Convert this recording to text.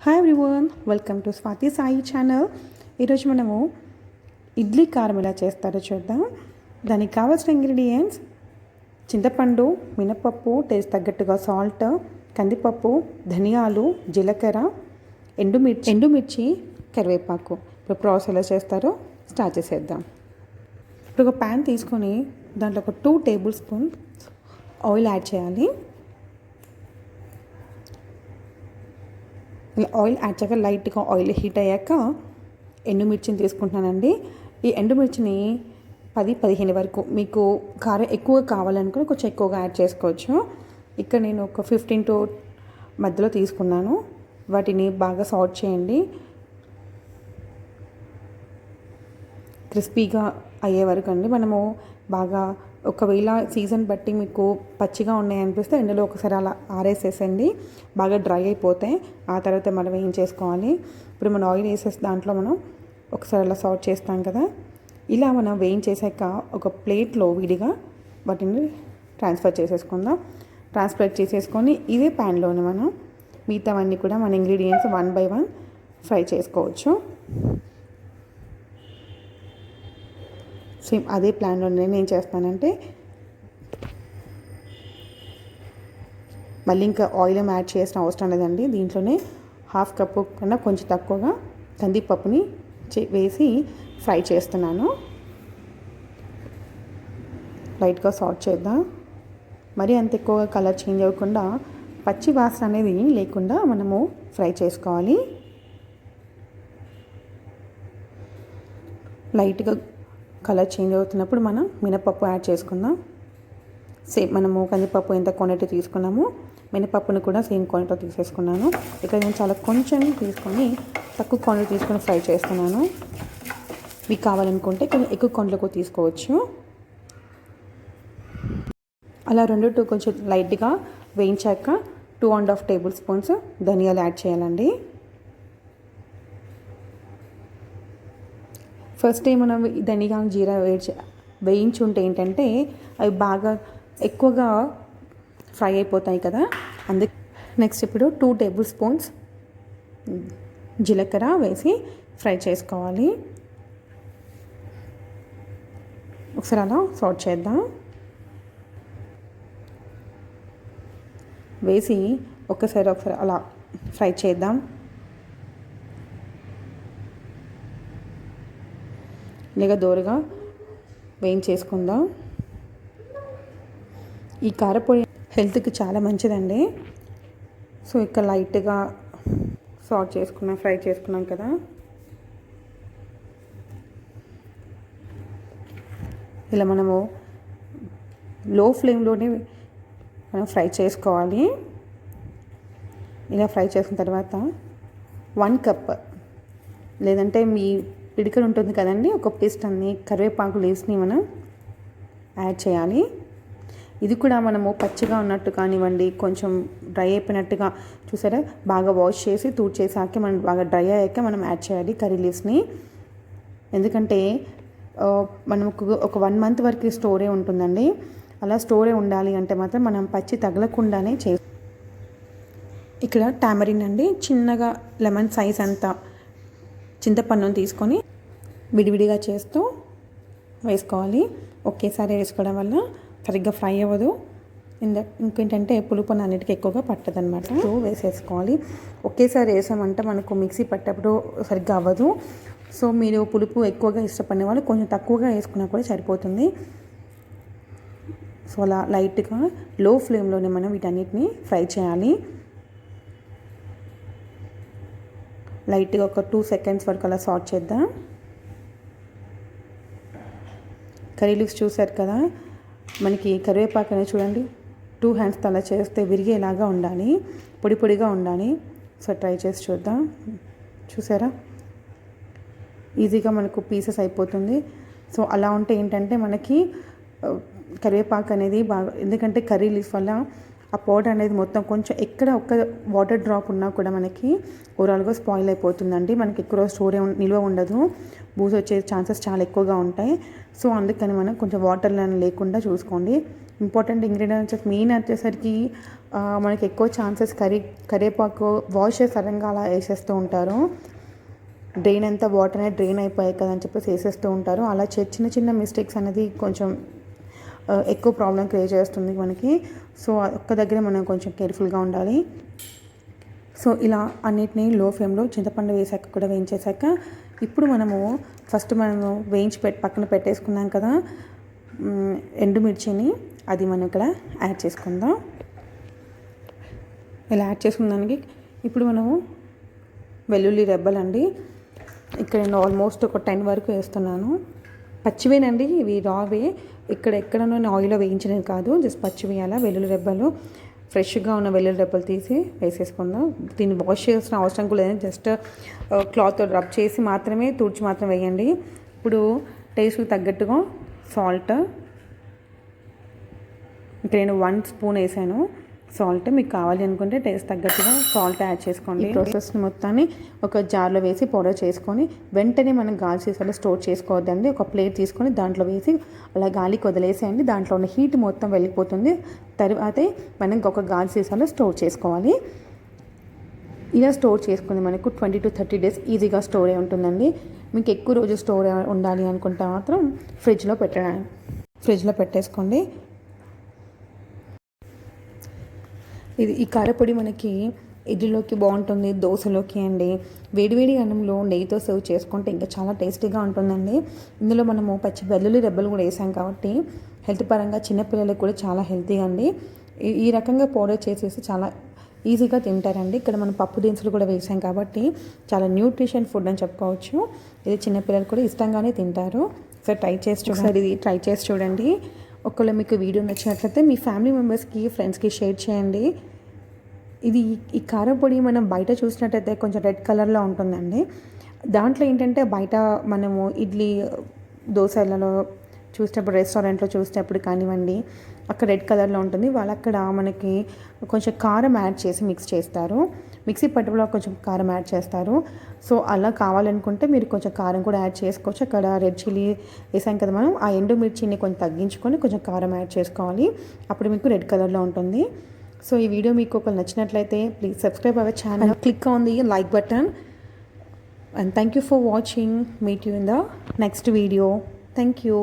Hi everyone, welcome to Swathi Sai channel. ఈరోజు మనము ఇడ్లీ కారం ఎలా చేస్తారో చూద్దాం. దానికి కావాల్సిన ఇంగ్రీడియంట్స్: చింతపండు, మినపప్పు, టేస్ట్ తగ్గట్టుగా సాల్ట్, కందిపప్పు, ధనియాలు, జీలకర్ర, ఎండుమిర్చి, కరివేపాకు. ఇప్పుడు ప్రాసెస్ ఎలా చేస్తారో స్టార్ట్ చేసేద్దాం. ఇప్పుడు ఒక ప్యాన్ తీసుకొని దాంట్లో ఒక 2 టేబుల్ స్పూన్ ఆయిల్ యాడ్ చేయాలి. ఆయిల్ యాడ్ చేయక లైట్గా ఆయిల్ హీట్ అయ్యాక ఎండుమిర్చిని తీసుకుంటున్నానండి. ఈ ఎండుమిర్చిని 10-15 వరకు, మీకు కారం ఎక్కువ కావాలనుకుని కొంచెం ఎక్కువగా యాడ్ చేసుకోవచ్చు. ఇక్కడ నేను ఒక 15 మధ్యలో తీసుకున్నాను. వాటిని బాగా సాట్ చేయండి, క్రిస్పీగా అయ్యే వరకు అండి. మనము బాగా, ఒకవేళ సీజన్ బట్టి మీకు పచ్చిగా ఉన్నాయనిపిస్తే ఎండలో ఒకసారి అలా ఆరేసేసండి, బాగా డ్రై అయిపోతాయి. ఆ తర్వాత మనం ఏం చేసుకోవాలి, ఇప్పుడు మనం ఆయిల్ వేసేసి దాంట్లో మనం ఒకసారి అలా సాట్ చేస్తాం కదా, ఇలా మనం వేయించేసాక ఒక ప్లేట్లో విడిగా వాటిని ట్రాన్స్ఫర్ చేసేసుకొని ఇదే ప్యాన్లోనే మనం మిగతావన్నీ కూడా మన ఇంగ్రీడియంట్స్ 1 by 1 ఫ్రై చేసుకోవచ్చు. సేమ్ అదే ప్లాన్లో నేను ఏం చేస్తానంటే, మళ్ళీ ఇంకా ఆయిల్ ఏం యాడ్ చేసిన అవసరం లేదండి. దీంట్లోనే 1/2 కప్పు కన్నా కొంచెం తక్కువగా కందిపప్పుని వేసి ఫ్రై చేస్తున్నాను. లైట్గా సాట్ చేద్దాం. మరి అంత ఎక్కువగా కలర్ చేంజ్ అవ్వకుండా, పచ్చి వాసన అనేది లేకుండా మనము ఫ్రై చేసుకోవాలి. లైట్గా కలర్ చేంజ్ అవుతున్నప్పుడు మనం మినపప్పు యాడ్ చేసుకుందాం. సేమ్ మనము కందిపప్పు ఎంత క్వాంటిటీ తీసుకున్నామో మినపప్పుని కూడా సేమ్ క్వాంటిటీ తీసేసుకున్నాను. ఇక్కడ నేను చాలా కొంచెం తీసుకొని తక్కువ క్వాంటిటీ తీసుకొని ఫ్రై చేస్తున్నాను. మీకు కావాలనుకుంటే కొంచెం ఎక్కువ క్వాంటిటీలో తీసుకోవచ్చు. అలా 2 కొంచెం లైట్గా వేయించాక 2.5 టేబుల్ స్పూన్స్ ధనియాలు యాడ్ చేయాలండి. ఫస్ట్ టైం మనం ధనియాలు జీరా వేయించుంటే ఏంటంటే అవి బాగా ఎక్కువగా ఫ్రై అయిపోతాయి కదా, అందుకే. నెక్స్ట్ ఇప్పుడు 2 టేబుల్ స్పూన్స్ జీలకర్ర వేసి ఫ్రై చేసుకోవాలి. ఒకసారి అలా సాట్ చేద్దాం. వేసి ఒకసారి అలా ఫ్రై చేద్దాం. ఇలాగ దోరగా వేయించేసుకుందాం. ఈ కారపొడి హెల్త్కి చాలా మంచిదండి. సో ఇక్కడ లైట్గా ఫ్రై చేసుకున్నాం కదా, ఇలా మనము లో ఫ్లేమ్లోనే మనం ఫ్రై చేసుకోవాలి. ఇలా ఫ్రై చేసిన తర్వాత 1 కప్, లేదంటే మీ పిడికలు ఉంటుంది కదండి, ఒక పేస్ట్ అన్ని కరివేపాకు లీవ్స్ని మనం యాడ్ చేయాలి. ఇది కూడా మనము పచ్చిగా ఉన్నట్టు కానివ్వండి, కొంచెం డ్రై అయిపోయినట్టుగా చూసారా, బాగా వాష్ చేసి చేసాక మనం బాగా డ్రై అయ్యాక మనం యాడ్ చేయాలి కర్రీ లీవ్స్ని. ఎందుకంటే మనకు ఒక 1 మంత్ వరకు స్టోరే ఉంటుందండి. అలా స్టోరే ఉండాలి అంటే మాత్రం మనం పచ్చి తగలకుండానే ఇక్కడ టామరిన్ అండి, చిన్నగా లెమన్ సైజ్ అంత చింతపండును తీసుకొని విడివిడిగా చేస్తూ వేసుకోవాలి. ఒకేసారి వేసుకోవడం వల్ల సరిగ్గా ఫ్రై అవ్వదు. ఇంకేంటంటే పులుపు అన్నిటికీ ఎక్కువగా పట్టదనమాట. సో వేసేసుకోవాలి. ఒకేసారి వేసామంటే మనకు మిక్సీ పట్టేటప్పుడు సరిగ్గా అవ్వదు. సో మీరు పులుపు ఎక్కువగా ఇష్టపడిన వాళ్ళు కొంచెం తక్కువగా వేసుకున్నా కూడా సరిపోతుంది. సో అలా లైట్గా లో ఫ్లేమ్లోనే మనం వీటన్నిటిని ఫ్రై చేయాలి. లైట్గా ఒక 2 సెకండ్స్ వరకు అలా సాట్ చేద్దాం. కర్రీ లీవ్స్ చూసారు కదా, మనకి కరివేపాకు అనేది చూడండి 2 హ్యాండ్స్తో అలా చేస్తే విరిగేలాగా ఉండాలి, పొడి పొడిగా ఉండాలి. సో ట్రై చేసి చూద్దాం. చూసారా, ఈజీగా మనకు పీసెస్ అయిపోతుంది. సో అలా ఉంటే ఏంటంటే మనకి కరివేపాకు అనేది బాగా, ఎందుకంటే కర్రీ లీవ్స్ వల్ల ఆ పౌడర్ అనేది మొత్తం కొంచెం ఎక్కడ ఒక్క వాటర్ డ్రాప్ ఉన్నా కూడా మనకి ఓవరాల్గా స్పాయిల్ అయిపోతుందండి. మనకి ఎక్కువ స్టోర్ నిల్వ ఉండదు, బూజు వచ్చే ఛాన్సెస్ చాలా ఎక్కువగా ఉంటాయి. సో అందుకని మనం కొంచెం వాటర్ లేకుండా చూసుకోండి. ఇంపార్టెంట్ ఇంగ్రీడియంట్స్ మెయిన్ వచ్చేసరికి మనకి ఎక్కువ ఛాన్సెస్ కరివేపాకు వాష్ చేసి సడన్గా అలా వేసేస్తూ ఉంటారు. డ్రైన్ అంతా వాటర్ అనేది డ్రైన్ అయిపోయాయి కదా అని చెప్పేసి వేసేస్తూ ఉంటారు. అలా చిన్న చిన్న మిస్టేక్స్ అనేది కొంచెం ఎక్కువ ప్రాబ్లం క్రియేట్ చేస్తుంది మనకి. సో ఒక్క దగ్గర మనం కొంచెం కేర్ఫుల్గా ఉండాలి. సో ఇలా అన్నిటినీ లో ఫ్లేమ్లో చింతపండు వేసాక కూడా వేయించేసాక ఇప్పుడు మనము ఫస్ట్ మనము పక్కన పెట్టేసుకున్నాం కదా ఎండుమిర్చిని, అది మనం ఇక్కడ యాడ్ చేసుకుందాం. ఇలా యాడ్ చేసుకున్న దానికి ఇప్పుడు మనము వెల్లుల్లి రెబ్బలండి, ఇక్కడ నేను ఆల్మోస్ట్ ఒక 10 వరకు వేస్తున్నాను. పచ్చివేనండి ఇవి, రావే. ఎక్కడనో ఆయిల్లో వేయించినవి కాదు, జస్ట్ పచ్చివి. అలా వెల్లుల్లి రెబ్బలు ఫ్రెష్గా ఉన్న వెల్లుల్లి రెబ్బలు తీసి వేసేసుకుందాం. దీన్ని వాష్ చేయాల్సిన అవసరం కూడా లేదు, జస్ట్ క్లాత్ రబ్ చేసి మాత్రమే తుడిచి మాత్రం వేయండి. ఇప్పుడు టేస్ట్కి తగ్గట్టుగా సాల్ట్, ఇక్కడ నేను 1 స్పూన్ వేసాను సాల్ట్. మీకు కావాలి అనుకుంటే టేస్ట్ తగ్గట్టుగా సాల్ట్ యాడ్ చేసుకోండి. ఈ ప్రాసెస్ని మొత్తాన్ని ఒక జార్లో వేసి పౌడర్ చేసుకొని వెంటనే మనం గాలి సీసాలో స్టోర్ చేసుకోవద్దండి. ఒక ప్లేట్ తీసుకొని దాంట్లో వేసి అలా గాలికి వదిలేసేయండి. దాంట్లో ఉన్న హీట్ మొత్తం వెళ్ళిపోతుంది. తర్వాతే మనం ఒక గాలి సీసాలో స్టోర్ చేసుకోవాలి. ఇలా స్టోర్ చేసుకుని మనకు 20 to 30 days ఈజీగా స్టోర్ అయి ఉంటుందండి. మీకు ఎక్కువ రోజు స్టోర్ ఉండాలి అనుకుంటే మాత్రం ఫ్రిడ్జ్లో పెట్టేసుకోండి. ఈ కారపొడి మనకి ఇడ్లీలోకి బాగుంటుంది, దోశలోకి అండి. వేడివేడి అన్నంలో నెయ్యితో సర్వ్ చేసుకుంటే ఇంకా చాలా టేస్టీగా ఉంటుందండి. ఇందులో మనము పచ్చి వెల్లుల్లి రెబ్బలు కూడా వేసాం కాబట్టి హెల్త్ పరంగా చిన్నపిల్లలకు కూడా చాలా హెల్తీగా అండి. ఈ రకంగా పౌడర్ చేసేసి చాలా ఈజీగా తింటారండి. ఇక్కడ మనం పప్పు దినుసులు కూడా వేసాం కాబట్టి చాలా న్యూట్రిషన్ ఫుడ్ అని చెప్పుకోవచ్చు. ఇది చిన్నపిల్లలు కూడా ఇష్టంగానే తింటారు. సో ట్రై చేసి చూడండి. ఒకవేళ మీకు వీడియో నచ్చినట్లయితే మీ ఫ్యామిలీ మెంబర్స్కి, ఫ్రెండ్స్కి షేర్ చేయండి. ఈ కారపొడి మనం బయట చూసినట్టయితే కొంచెం రెడ్ కలర్లో ఉంటుందండి. దాంట్లో ఏంటంటే బయట మనము ఇడ్లీ దోశలలో చూసినప్పుడు, రెస్టారెంట్లో చూసినప్పుడు కానివ్వండి, అక్కడ రెడ్ కలర్లో ఉంటుంది. వాళ్ళు అక్కడ మనకి కొంచెం కారం యాడ్ చేసి మిక్స్ చేస్తారు. మిక్సీ పట్టులో కొంచెం కారం యాడ్ చేస్తారు. సో అలా కావాలనుకుంటే మీరు కొంచెం కారం కూడా యాడ్ చేసుకోవచ్చు. అక్కడ రెడ్ చిల్లీ వేసాం కదా మనం, ఆ ఎండుమిర్చిని కొంచెం తగ్గించుకొని కొంచెం కారం యాడ్ చేసుకోవాలి. అప్పుడు మీకు రెడ్ కలర్లో ఉంటుంది. సో ఈ వీడియో మీకు ఒకవేళ నచ్చినట్లయితే please subscribe our channel, click on the like button, and thank you for watching. Meet you in the next video. Thank you.